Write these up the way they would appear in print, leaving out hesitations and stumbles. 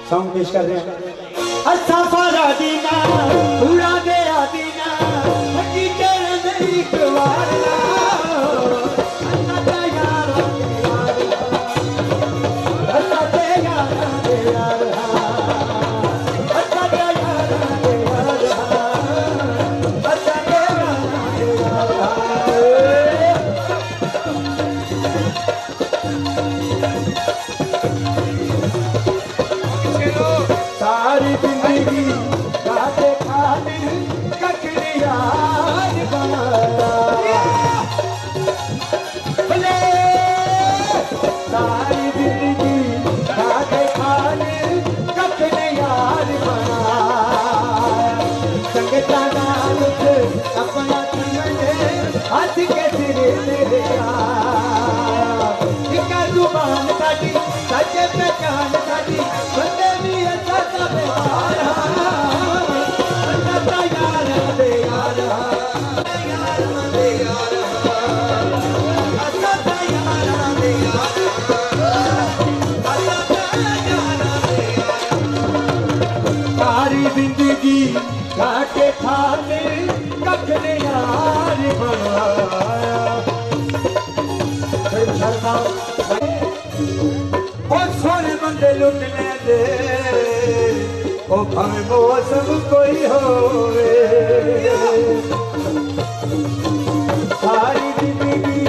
Song पेश कर रहे हैं। अच्छा सारा दीना पूरा दया दीना हकी चरण एक बार सारी जिंदगी राते खातिर ककड़ी यार बनाया भले सारी जिंदगी राते खातिर ककड़ी यार बनाया संगता नालुक अपना समझे हाथ के सिरे तेरे एक जुबान साडी सच्चे पहचान साडी बंदे भी सारी जिंदगी घाटे खाने कखने यार बनाया सोने बंदे लुट ले ओ भावे मौसम कोई होवे सारी जिंदगी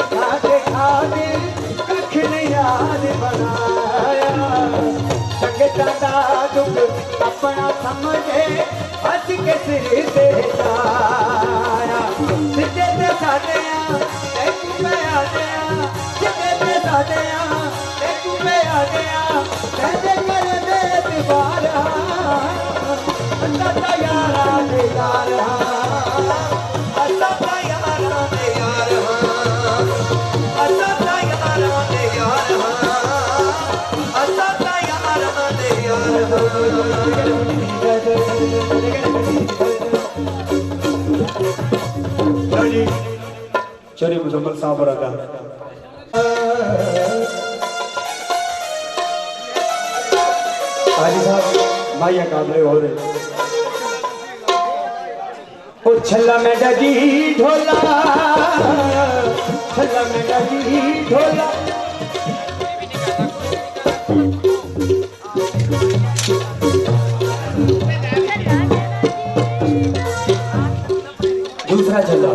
खाते खाते कख ने याद बनाया संगता दा दुख अपना समझे हज के सिर ते आया सिद्धे ते साडे एक मैं आ गया सिद्धे ते साडे एक मैं आ गया कहते कर दे दीवारा अल्लाह यारा दे यारा अल्लाह यारा दे यारा अल्लाह यारा दे यारा अल्लाह यारा दे यारा चलिए मुजम्मल साहब रखा हाजी साहब माइया काबले हो रहे ओ छल्ला में डगी ढोला छल्ला में डगी ढोला दूसरा छल्ला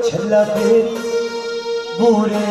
छल्ला तेरी बूढ़े